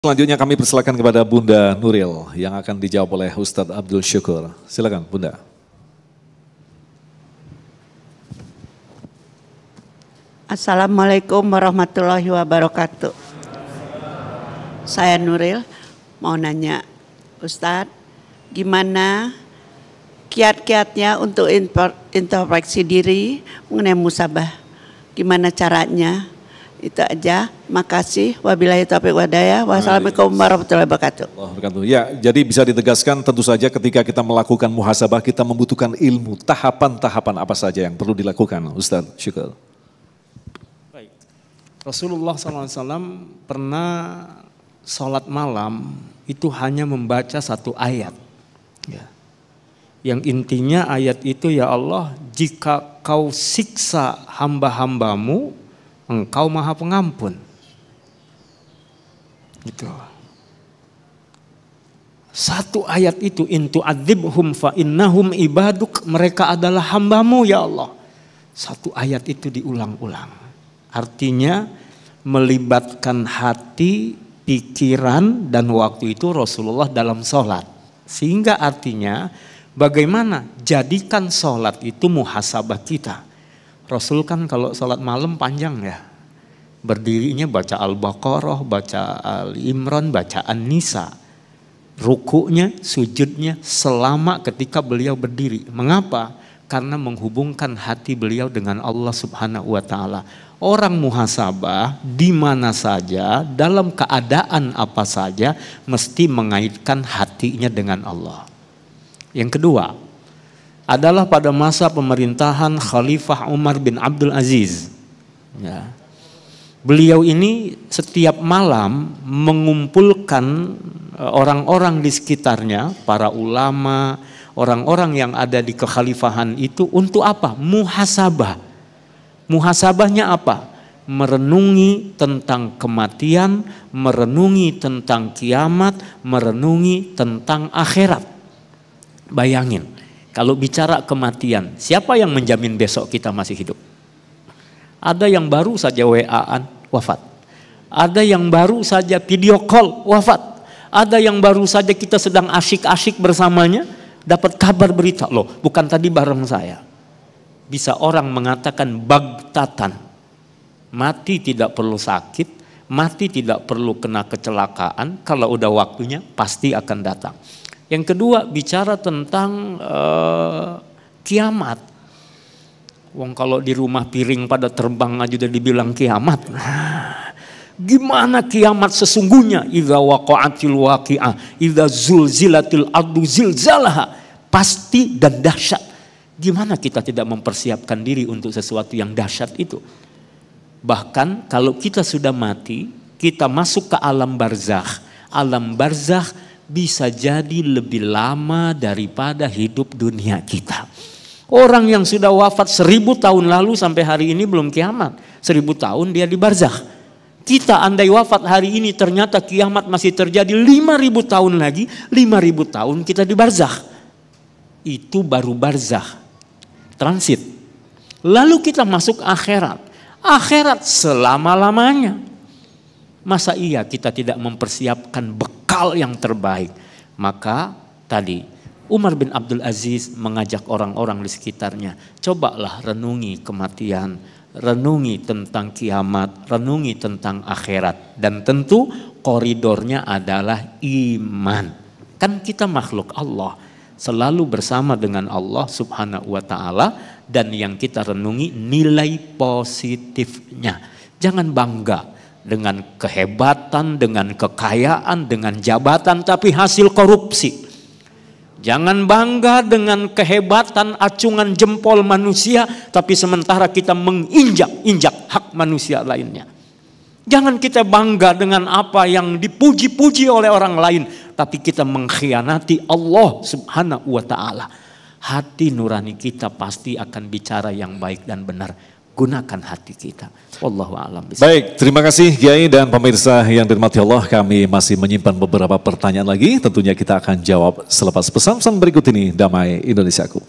Selanjutnya kami persilakan kepada Bunda Nuril yang akan dijawab oleh Ustadz Abdul Syukur. Silakan Bunda. Assalamualaikum warahmatullahi wabarakatuh. Saya Nuril, mau nanya Ustadz, gimana kiat-kiatnya untuk introspeksi diri mengenai musabah? Gimana caranya? Itu aja. Makasih. Wabillahi taufiq wadaya. Wassalamualaikum warahmatullahi wabarakatuh. Ya, jadi bisa ditegaskan tentu saja ketika kita melakukan muhasabah kita membutuhkan ilmu. Tahapan-tahapan apa saja yang perlu dilakukan, Ustadz Syukur? Baik. Rasulullah SAW pernah sholat malam itu hanya membaca satu ayat. Ya. Yang intinya ayat itu, ya Allah, jika kau siksa hamba-hambamu, Engkau Maha Pengampun. Gitu. Satu ayat itu, in tu'adzibhum fa innahum ibaduk, mereka adalah hambamu ya Allah. Satu ayat itu diulang-ulang. Artinya melibatkan hati, pikiran, dan waktu itu Rasulullah dalam sholat. Sehingga artinya bagaimana jadikan sholat itu muhasabah kita. Rasul kan kalau sholat malam panjang ya. Berdirinya baca Al-Baqarah, baca Al-Imran, baca An-Nisa. Rukuknya, sujudnya selama ketika beliau berdiri. Mengapa? Karena menghubungkan hati beliau dengan Allah Subhanahu wa Ta'ala. Orang muhasabah di mana saja, dalam keadaan apa saja, mesti mengaitkan hatinya dengan Allah. Yang kedua adalah pada masa pemerintahan Khalifah Umar bin Abdul Aziz. Ya. Beliau ini setiap malam mengumpulkan orang-orang di sekitarnya, para ulama, orang-orang yang ada di kekhalifahan itu untuk apa? Muhasabah. Muhasabahnya apa? Merenungi tentang kematian, merenungi tentang kiamat, merenungi tentang akhirat. Bayangin. Kalau bicara kematian, siapa yang menjamin besok kita masih hidup? Ada yang baru saja WA-an, wafat. Ada yang baru saja video call, wafat. Ada yang baru saja kita sedang asyik-asyik bersamanya, dapat kabar berita. Loh, bukan tadi bareng saya. Bisa orang mengatakan bagtatan. Mati tidak perlu sakit, mati tidak perlu kena kecelakaan. Kalau udah waktunya, pasti akan datang. Yang kedua bicara tentang kiamat. Wong kalau di rumah piring pada terbang aja udah dibilang kiamat. Gimana kiamat sesungguhnya? Idza waqa'atil waqi'ah, idza zulzilatil ardu zilzalaha. Pasti dan dahsyat. Gimana kita tidak mempersiapkan diri untuk sesuatu yang dahsyat itu? Bahkan kalau kita sudah mati, kita masuk ke alam barzakh. Alam barzakh bisa jadi lebih lama daripada hidup dunia kita. Orang yang sudah wafat 1000 tahun lalu sampai hari ini belum kiamat. 1000 tahun dia di barzakh. Kita andai wafat hari ini ternyata kiamat masih terjadi 5000 tahun lagi. 5000 tahun kita di barzakh. Itu baru barzakh. Transit. Lalu kita masuk akhirat. Akhirat selama-lamanya. Masa iya kita tidak mempersiapkan bekal yang terbaik? Maka tadi Umar bin Abdul Aziz mengajak orang-orang di sekitarnya, cobalah renungi kematian, renungi tentang kiamat, renungi tentang akhirat. Dan tentu koridornya adalah iman. Kan kita makhluk Allah, selalu bersama dengan Allah Subhanahu wa Ta'ala, dan yang kita renungi nilai positifnya. Jangan bangga dengan kehebatan, dengan kekayaan, dengan jabatan, tapi hasil korupsi. Jangan bangga dengan kehebatan acungan jempol manusia, tapi sementara kita menginjak-injak hak manusia lainnya. Jangan kita bangga dengan apa yang dipuji-puji oleh orang lain, tapi kita mengkhianati Allah Subhanahu wa Ta'ala. Hati nurani kita pasti akan bicara yang baik dan benar. Gunakan hati kita. Wallahu a'lam bishawab. Baik, terima kasih Kiai dan pemirsa yang dirahmati Allah. Kami masih menyimpan beberapa pertanyaan lagi. Tentunya kita akan jawab selepas pesan-pesan berikut ini. Damai Indonesiaku.